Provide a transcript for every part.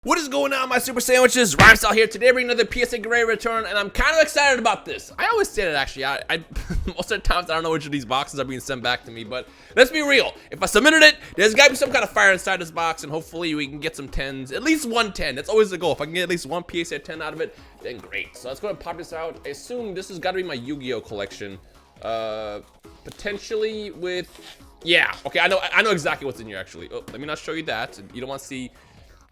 What is going on, my super sandwiches? Rhymestyle here. Today bringing another PSA Gray return, and I'm kind of excited about this. I always say that actually. I most of the times I don't know which of these boxes are being sent back to me, but let's be real. If I submitted it, there's got to be some kind of fire inside this box, and hopefully we can get some 10s, at least one 10. That's always the goal. If I can get at least one PSA 10 out of it, then great. So let's go ahead and pop this out. I assume this has got to be my Yu-Gi-Oh collection, potentially with, yeah. Okay, I know exactly what's in here actually. Oh, let me not show you that. You don't want to see.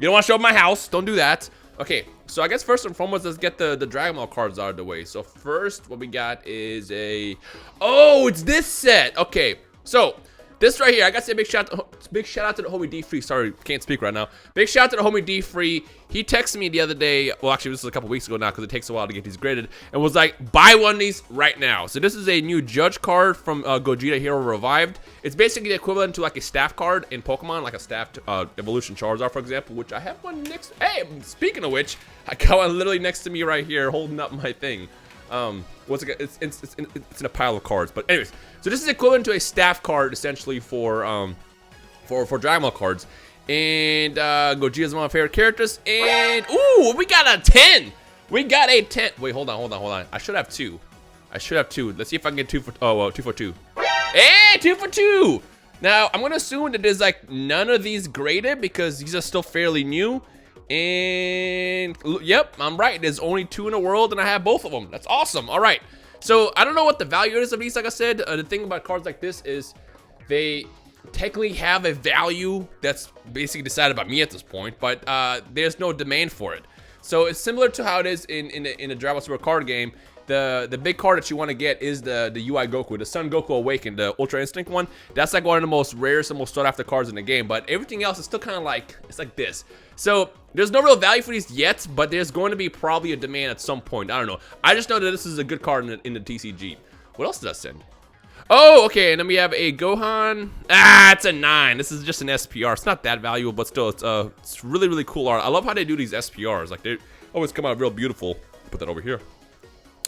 You don't want to show up my house. Don't do that. Okay, so I guess first and foremost, let's get the Dragon Ball cards out of the way. So first, what we got is a... Oh, it's this set. Okay, so this right here, I got to say big shout out to the homie D-Free. Sorry, can't speak right now. Big shout out to the homie D-Free. He texted me the other day. Well, actually, this was a couple weeks ago now because it takes a while to get these graded. And was like, buy one of these right now. So this is a new Judge card from Gogeta Hero Revived. It's basically the equivalent to like a staff card in Pokemon, like a staffed Evolution Charizard, for example, which I have one next. Hey, speaking of which, I got one literally next to me right here holding up my thing. What's it? It's in a pile of cards. But anyways, so this is equivalent to a staff card essentially for Dragon Ball cards. And Gogeta's one of my favorite characters. And ooh, we got a 10. We got a 10. Wait, hold on. I should have two. Let's see if I can get 2 for 2 for 2. Hey, 2 for 2. Now I'm gonna assume that there's like none of these graded because these are still fairly new. And yep, I'm right. There's only 2 in the world, and I have both of them. That's awesome. All right. So I don't know what the value is of these. Like I said, the thing about cards like this is they technically have a value that's basically decided by me at this point, but there's no demand for it. So it's similar to how it is in the Dragon Ball Super card game. The big card that you want to get is the UI Goku, the Sun Goku Awakened, the Ultra Instinct one. That's like one of the most rarest and most sought after cards in the game, but everything else is still kind of like, it's like this. So there's no real value for these yet, but there's going to be probably a demand at some point. I don't know. I just know that this is a good card in the TCG. What else did I send? Oh, okay, and then we have a Gohan. Ah, it's a 9. This is just an SPR. It's not that valuable, but still, it's really, really cool art. I love how they do these SPRs. Like, they always come out real beautiful. Put that over here.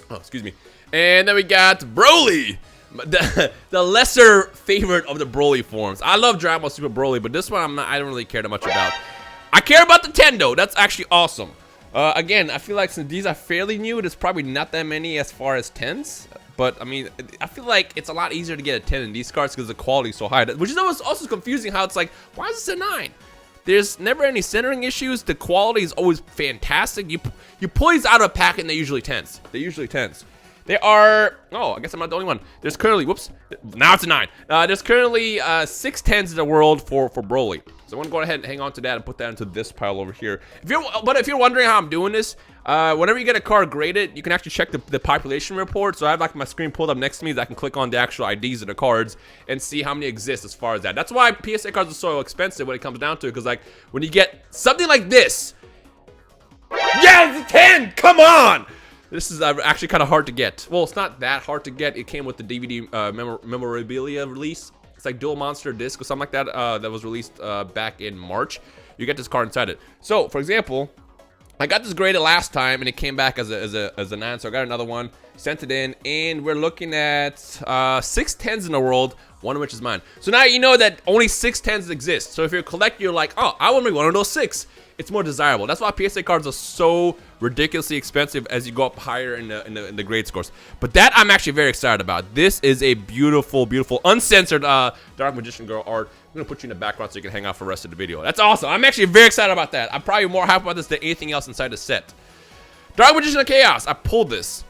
Oh, excuse me. And then we got Broly, the lesser favorite of the Broly forms. I love Dragon Ball Super Broly, but this one I don't really care that much about. I care about the 10 though. That's actually awesome. Again, I feel like since these are fairly new, there's probably not that many as far as 10s. But I mean, I feel like it's a lot easier to get a 10 in these cards because the quality is so high. Which is also confusing how it's like, why is this a 9? There's never any centering issues. The quality is always fantastic. You pull these out of a packet and they're usually 10s. They are, oh, I guess I'm not the only one. There's currently, whoops, now it's a 9. There's currently 6 10s in the world for Broly. So I'm gonna go ahead and hang on to that and put that into this pile over here. If you're wondering how I'm doing this, whenever you get a card graded, you can actually check the population report. So I have like my screen pulled up next to me that I can click on the actual IDs of the cards and see how many exist as far as that. That's why PSA cards are so expensive when it comes down to it, because like when you get something like this, yeah, it's a 10. Come on. This is actually kind of hard to get. Well, it's not that hard to get. It came with the DVD memorabilia release. It's like Dual Monster Disc or something like that that was released back in March. You get this card inside it. So, for example, I got this graded last time and it came back as a 9. So I got another one, sent it in, and we're looking at 6 10s in the world, one of which is mine. So now you know that only 6 10s exist. So if you're a collector, you're like, oh, I want to be one of those 6. It's more desirable. That's why PSA cards are so ridiculously expensive as you go up higher in the grade scores. But that I'm actually very excited about. This is a beautiful, beautiful, uncensored Dark Magician Girl art. I'm gonna put you in the background so you can hang out for the rest of the video. That's awesome. I'm actually very excited about that. I'm probably more happy about this than anything else inside the set. Dark Magician of Chaos. I pulled this.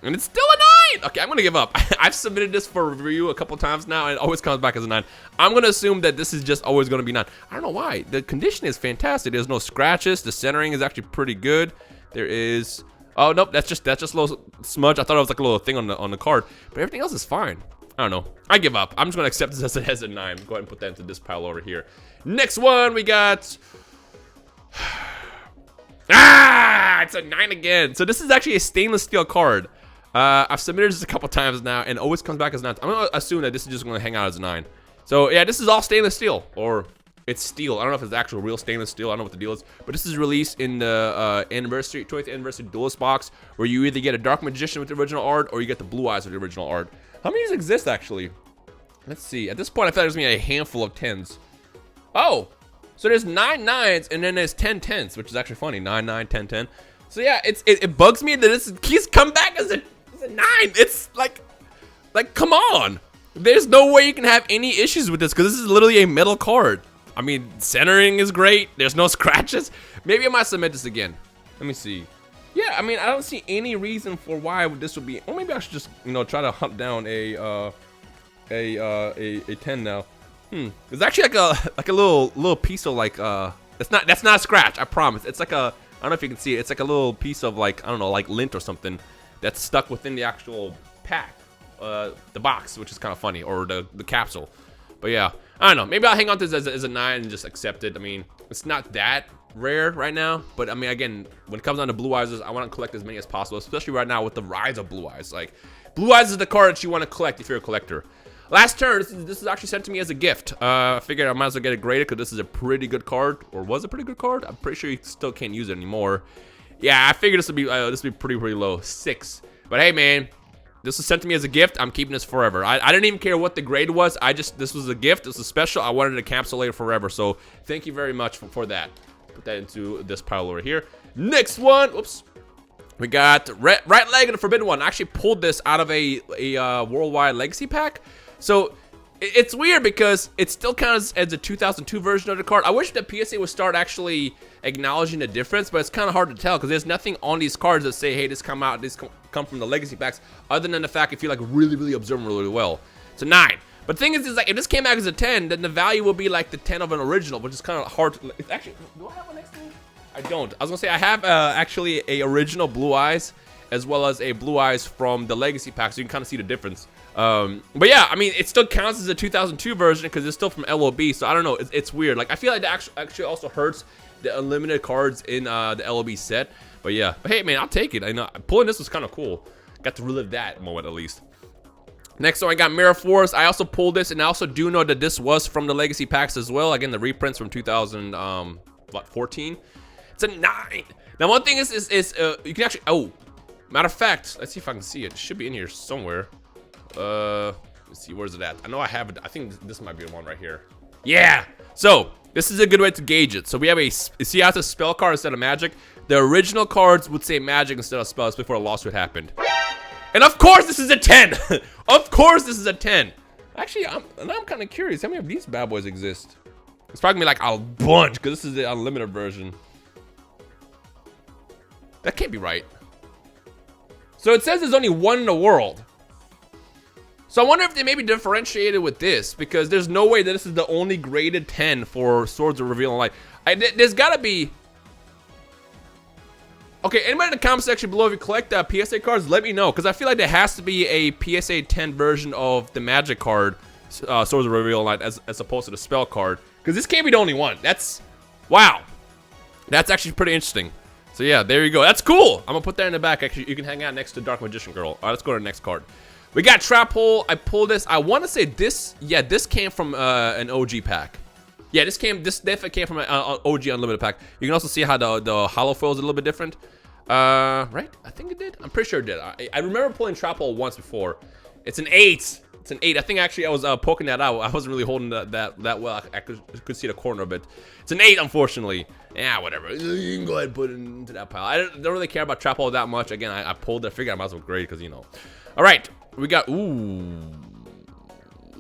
And it's still a 9! Okay, I'm gonna give up. I've submitted this for review a couple times now, and it always comes back as a 9. I'm gonna assume that this is just always gonna be 9. I don't know why. The condition is fantastic. There's no scratches. The centering is actually pretty good. There is... Oh, nope, that's just a little smudge. I thought it was like a little thing on the card. But everything else is fine. I don't know. I give up. I'm just gonna accept this as a 9. Go ahead and put that into this pile over here. Next one, we got... Ah! It's a 9 again. So this is actually a stainless steel card. I've submitted this a couple times now, and it always comes back as 9. I'm gonna assume that this is just gonna hang out as a 9. So yeah, this is all stainless steel, or it's steel. I don't know if it's actual real stainless steel. I don't know what the deal is, but this is released in the 20th anniversary Duelist box, where you either get a Dark Magician with the original art, or you get the Blue Eyes with the original art. How many of these exist actually? Let's see. At this point, I feel like there's gonna be a handful of 10s. Oh, So there's 9 9s and then there's 10 10s, which is actually funny. 9 9 10 10. So yeah, it bugs me that this keys come back as a 9. It's like come on. There's no way you can have any issues with this because this is literally a metal card. I mean, centering is great. There's no scratches. Maybe I might submit this again. Let me see. Yeah, I mean, I don't see any reason for why this would be. Or maybe I should just, try to hunt down a 10 now. It's actually like a little piece of that's not a scratch. I promise. It's like I don't know if you can see it. It's like a little piece of I don't know, like lint or something that's stuck within the actual pack, the box, which is kind of funny, or the capsule. But yeah, I don't know. Maybe I'll hang on to this as a 9 and just accept it. I mean, it's not that rare right now, but I mean, again, when it comes down to Blue Eyes, I want to collect as many as possible, especially right now with the rise of Blue Eyes. Like, Blue Eyes is the card that you want to collect if you're a collector. Last turn, this is actually sent to me as a gift. I figured I might as well get it graded because this is a pretty good card, or was a pretty good card. I'm pretty sure you still can't use it anymore. Yeah, I figured this would be pretty low, 6. But hey, man, this was sent to me as a gift. I'm keeping this forever. I didn't even care what the grade was. This was a gift. This was special. I wanted to encapsulate it forever. So thank you very much for that. Put that into this pile over here. Next one. Whoops. We got right leg and the forbidden one. I actually pulled this out of a worldwide legacy pack. So it's weird because it still counts as a 2002 version of the card. I wish the PSA would start actually acknowledging the difference, but it's kind of hard to tell because there's nothing on these cards that say, hey, this come from the legacy packs, other than the fact if you really observe them really well. It's a 9. But the thing is if this came back as a 10, then the value will be like the 10 of an original, which is kind of hard to. It's actually, do I have one next to me? I don't. I was gonna say I have actually a original Blue Eyes as well as a Blue Eyes from the legacy pack, so you can kind of see the difference. But yeah, I mean, it still counts as a 2002 version because it's still from LOB, so I don't know. It's weird. Like, I feel like that actually also hurts the unlimited cards in the LOB set. But yeah, but hey, man, I'll take it. I know pulling this was kind of cool. Got to relive that moment at least. Next one, I got Mirror Force. I also pulled this, and I also do know that this was from the legacy packs as well. Again, the reprints from 2014. It's a 9. Now, one thing is you can actually. Oh, matter of fact, let's see if I can see it. It should be in here somewhere. Let's see, where's it at? I know I have it. I think this might be the one right here. Yeah. So this is a good way to gauge it. So we have see how it's a spell card instead of magic. The original cards would say magic instead of spells before a lawsuit happened. And of course, this is a 10. Of course, this is a 10. Actually, I'm kind of curious. How many of these bad boys exist? It's probably like a bunch because this is the unlimited version. That can't be right. So it says there's only one in the world. So I wonder if they maybe differentiated with this because there's no way that this is the only graded 10 for Swords of Revealing Light. There's got to be. Okay, anybody in the comment section below, if you collect PSA cards, let me know because I feel like there has to be a PSA 10 version of the Magic card, Swords of Revealing Light, as opposed to the spell card because this can't be the only one. Wow, that's actually pretty interesting. So yeah, there you go. That's cool. I'm gonna put that in the back. Actually, you can hang out next to Dark Magician Girl. All right, let's go to the next card. We got Trap Hole. I pulled this. I want to say this. Yeah, this came from an OG pack. Yeah, this definitely came from an OG Unlimited pack. You can also see how the hollow foil is a little bit different. Right? I think it did. I'm pretty sure it did. I remember pulling Trap Hole once before. It's an 8. It's an 8. I think actually I was poking that out. I wasn't really holding that well. I could see the corner of it. It's an 8, unfortunately. Yeah, whatever. You can go ahead and put it into that pile. I don't really care about Trap Hole that much. Again, I pulled it. I figured I might as well grade because, you know. All right. We got,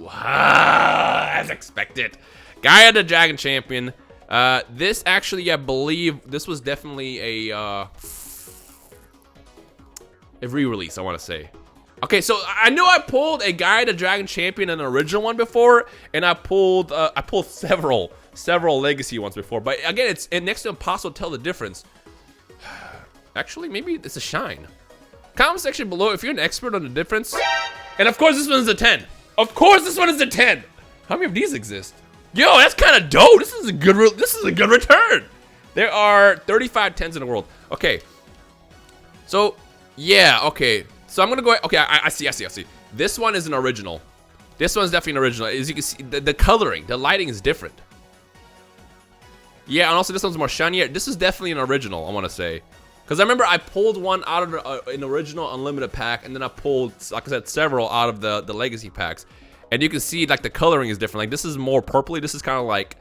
as expected. Gaia the Dragon Champion. This actually, I believe, this was definitely a re-release, I want to say. Okay, so I know I pulled a Gaia the Dragon Champion, an original one before, and I pulled several legacy ones before. But again, it's next to impossible to tell the difference. Actually, maybe it's a shine. Comment section below if you're an expert on the difference. And of course, this one is a 10. Of course, this one is a 10. How many of these exist? Yo, that's kind of dope. This is a good return. There are 35 10s in the world. Okay. So, yeah, okay. So I'm gonna go. Okay, I see. This one is an original. This one's definitely an original. As you can see, the coloring, the lighting is different. Yeah, and also this one's more shinier. This is definitely an original, I want to say. Because I remember I pulled one out of an original Unlimited pack, and then I pulled, like I said, several out of the Legacy packs. And you can see, like, the coloring is different. Like, this is more purpley. This is kind of like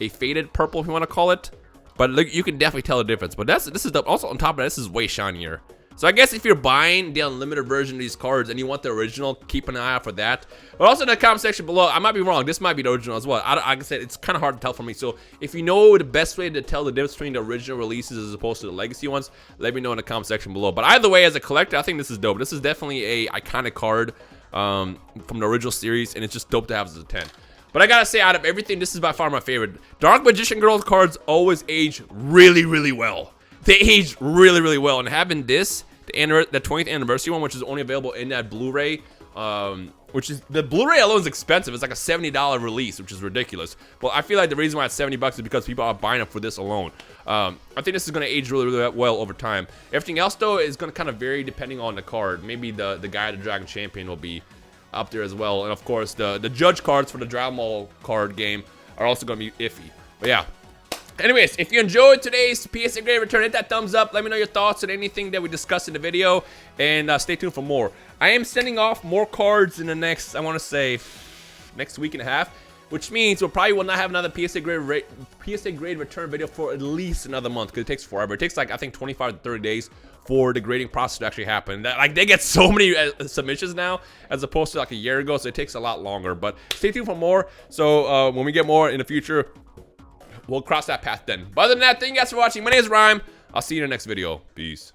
a faded purple, if you want to call it. But look, you can definitely tell the difference. But this is dope. Also on top of that, this is way shinier. So I guess if you're buying the unlimited version of these cards and you want the original, keep an eye out for that. But also in the comment section below, I might be wrong. This might be the original as well. Like I said, it's kind of hard to tell for me. So if you know the best way to tell the difference between the original releases as opposed to the legacy ones, let me know in the comment section below. But either way, as a collector, I think this is dope. This is definitely a iconic card from the original series, and it's just dope to have as a 10. But I gotta say, out of everything, this is by far my favorite. Dark Magician Girls cards always age really, really well. They age really, really well. And having this, the 20th anniversary one, which is only available in that Blu-ray, which is, the Blu-ray alone is expensive. It's like a $70 release, which is ridiculous. But I feel like the reason why it's $70 is because people are buying it for this alone. I think this is gonna age really, really well over time. Everything else though is gonna kind of vary depending on the card. Maybe the guy, the Dragon Champion, will be up there as well. And of course, the judge cards for the Dragon Ball card game are also gonna be iffy. But yeah. Anyways, if you enjoyed today's PSA grade return, hit that thumbs up. Let me know your thoughts on anything that we discussed in the video, and stay tuned for more. I am sending off more cards in the next, I want to say, next week and a half, which means we'll probably will not have another PSA grade return video for at least another month, because it takes forever. It takes like, I think, 25 to 30 days for the grading process to actually happen. Like, they get so many submissions now as opposed to like a year ago, so it takes a lot longer. But stay tuned for more. So when we get more in the future, we'll cross that path then. But other than that, thank you guys for watching. My name is Rhyme. I'll see you in the next video. Peace.